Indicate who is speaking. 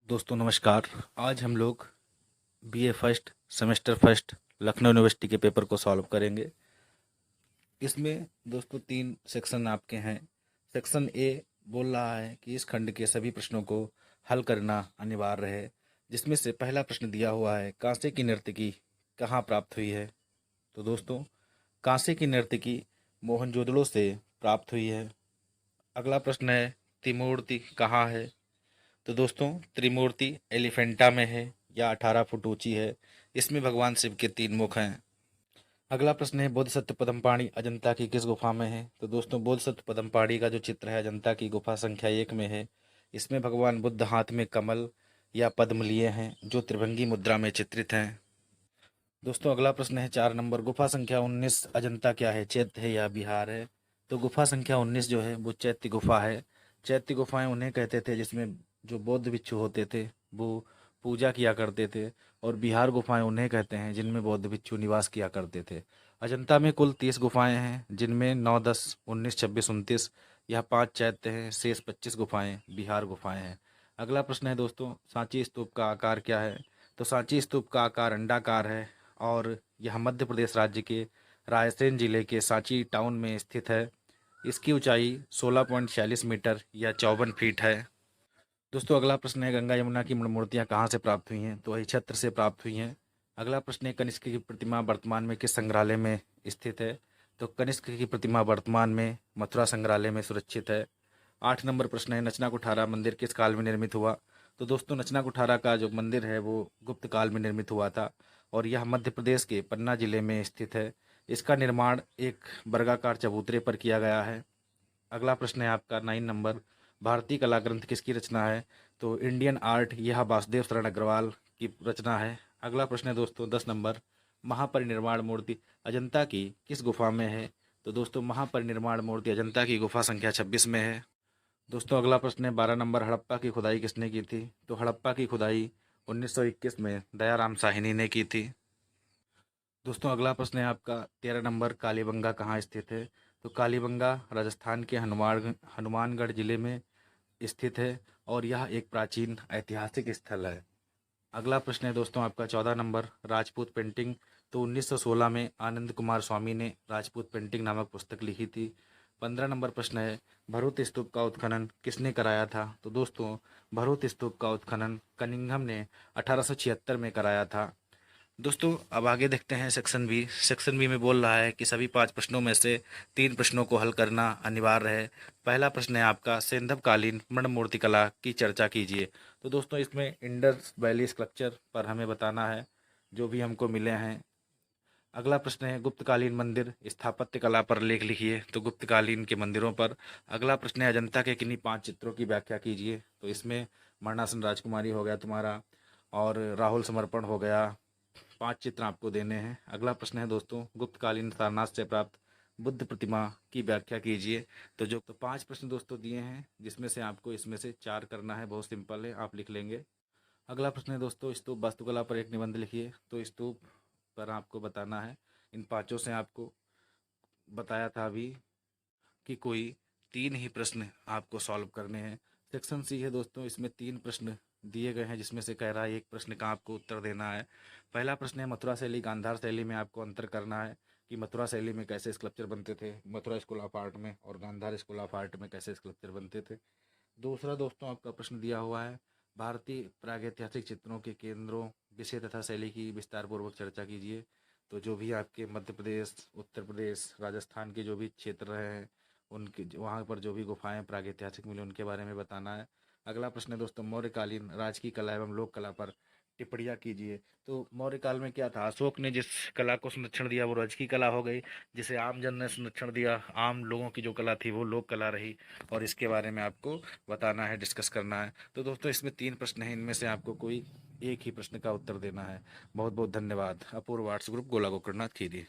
Speaker 1: दोस्तों नमस्कार। आज हम लोग BA first semester first Lucknow university के पेपर को सॉल्व करेंगे। इसमें दोस्तों 3 सेक्शन आपके हैं। सेक्शन ए बोल रहा है कि इस खंड के सभी प्रश्नों को हल करना अनिवार्य है, जिसमें से पहला प्रश्न दिया हुआ है, कांसे की नर्तकी कहाँ प्राप्त हुई है। तो दोस्तों कांसे की नर्तकी मोहनजोदड़ो से प्राप्त हुई है। अगला प्रश्न है, त्रिमूर्ति कहाँ है। तो दोस्तों त्रिमूर्ति एलिफेंटा में है या 18 फुट ऊंची है। इसमें भगवान शिव के 3 मुख हैं। अगला प्रश्न है, बोधिसत्व पद्मपाणि अजंता की किस गुफा में है। तो दोस्तों बोधिसत्व पद्मपाणि का जो चित्र है अजंता की गुफा संख्या 1 में है। इसमें भगवान बुद्ध हाथ में कमल या पद्म लिए हैं, जो त्रिभंगी मुद्रा में चित्रित हैं। दोस्तों अगला प्रश्न है 4 नंबर, गुफा संख्या 19 अजंता क्या है, चैत्य है या बिहार है। तो गुफा संख्या 19 जो है वो चैत्य गुफा है। चैत्य गुफाएं उन्हें कहते थे जिसमें जो बौद्ध भिक्षु होते थे वो पूजा किया करते थे, और बिहार गुफाएं उन्हें कहते हैं जिनमें बौद्ध भिक्षु निवास किया करते थे। अजंता में कुल 30 गुफाएं हैं, जिनमें 9, 10, 19, 26, 29 यह 5 चैत्य हैं, शेष 25 गुफाएं बिहार गुफाएं हैं। अगला प्रश्न है दोस्तों, सांची स्तूप का आकार क्या है। तो सांची स्तूप का आकार अंडाकार है, और यह मध्य प्रदेश राज्य के रायसेन जिले के सांची टाउन में स्थित है। इसकी ऊंचाई 16.46 मीटर या 54 फीट है। दोस्तों अगला प्रश्न है, गंगा यमुना की मूर्तियां कहाँ से प्राप्त हुई हैं। तो वही छत्र से प्राप्त हुई हैं। अगला प्रश्न है, कनिष्क की प्रतिमा वर्तमान में किस संग्रहालय में स्थित है। तो कनिष्क की प्रतिमा वर्तमान में मथुरा संग्रहालय में सुरक्षित है। 8 नंबर प्रश्न है, नचना कुठारा मंदिर किस काल में निर्मित हुआ। तो दोस्तों नचना कुठारा का जो मंदिर है वो गुप्त काल में निर्मित हुआ था, और यह मध्य प्रदेश के पन्ना जिले में स्थित है। इसका निर्माण एक वर्गाकार चबूतरे पर किया गया है। अगला प्रश्न है आपका 9 नंबर, भारतीय कला ग्रंथ किसकी रचना है। तो इंडियन आर्ट यह वासुदेव शरण अग्रवाल की रचना है। अगला प्रश्न है दोस्तों 10 नंबर, महापरिनिर्वाण मूर्ति अजंता की किस गुफा में है। तो दोस्तों महापरिनिर्वाण मूर्ति अजंता की गुफा संख्या 26 में है। दोस्तों अगला प्रश्न है 12 नंबर, हड़प्पा की खुदाई किसने की थी। तो हड़प्पा की खुदाई 1921 में दयाराम साहिनी ने की थी। दोस्तों अगला प्रश्न है आपका 13 नंबर, कालीबंगा कहाँ स्थित है। तो कालीबंगा राजस्थान के हनुमानगढ़ जिले में स्थित है, और यह एक प्राचीन ऐतिहासिक स्थल है। अगला प्रश्न है दोस्तों आपका 14 नंबर, राजपूत पेंटिंग। तो 1916 में आनंद कुमार स्वामी ने राजपूत पेंटिंग नामक पुस्तक लिखी थी। 15 नंबर प्रश्न है, भरूच स्तूप का उत्खनन किसने कराया था। तो दोस्तों भरूच स्तूप का उत्खनन कनिंघम ने 1876 में कराया था। दोस्तों अब आगे देखते हैं सेक्शन बी। सेक्शन बी में बोल रहा है कि सभी 5 प्रश्नों में से 3 प्रश्नों को हल करना अनिवार्य है। पहला प्रश्न है आपका, सैंधवकालीन मृण मूर्ति कला की चर्चा कीजिए। तो दोस्तों इसमें इंडस वैली स्ट्रक्चर पर हमें बताना है जो भी हमको मिले हैं। अगला प्रश्न है, गुप्तकालीन मंदिर स्थापत्य कला पर लेख लिखिए। तो गुप्तकालीन के मंदिरों पर। अगला प्रश्न है, अजंता के किन्हीं 5 चित्रों की व्याख्या कीजिए। तो इसमें मरणासन राजकुमारी हो गया तुम्हारा, और राहुल समर्पण हो गया। 5 चित्र आपको देने हैं। अगला प्रश्न है दोस्तों, गुप्तकालीन सारनाथ से प्राप्त बुद्ध प्रतिमा की व्याख्या कीजिए। तो 5 प्रश्न दोस्तों दिए हैं, जिसमें से आपको इसमें से 4 करना है। बहुत सिंपल है, आप लिख लेंगे। अगला प्रश्न है दोस्तों, स्तूप वास्तुकला पर एक निबंध लिखिए। तो स्तूप पर आपको बताना है। इन पांचों से आपको बताया था अभी कि कोई 3 ही प्रश्न आपको सॉल्व करने हैं। सेक्शन सी है दोस्तों, इसमें 3 प्रश्न दिए गए हैं, जिसमें से कह रहा है एक प्रश्न का आपको उत्तर देना है। पहला प्रश्न है, मथुरा शैली गांधार शैली में आपको अंतर करना है कि मथुरा शैली में कैसे स्कल्पचर बनते थे मथुरा स्कूल ऑफ आर्ट में, और गांधार स्कूल ऑफ आर्ट में कैसे स्कल्पचर बनते थे। दूसरा दोस्तों आपका प्रश्न दिया हुआ है, भारतीय प्रागैतिहासिक चित्रों के केंद्रों, विषय तथा शैली की विस्तार पूर्वक चर्चा कीजिए। तो जो भी आपके मध्य प्रदेश, उत्तर प्रदेश, राजस्थान के जो भी क्षेत्र रहे हैं, उनके वहाँ पर जो भी गुफाएं प्रागैतिहासिक मिले उनके बारे में बताना है। अगला प्रश्न है दोस्तों, मौर्यकालीन राजकीय कला एवं लोक कला पर टिप्पणियाँ कीजिए। तो मौर्य काल में क्या था, अशोक ने जिस कला को संरक्षण दिया वो राजकीय कला हो गई, जिसे आम जन ने संरक्षण दिया, आम लोगों की जो कला थी वो लोक कला रही, और इसके बारे में आपको बताना है, डिस्कस करना है। तो दोस्तों इसमें 3 प्रश्न हैं, इनमें से आपको कोई एक ही प्रश्न का उत्तर देना है। बहुत बहुत धन्यवाद। अपूर्व आर्ट्स ग्रुप, गोला गोकर्णनाथ खीरी।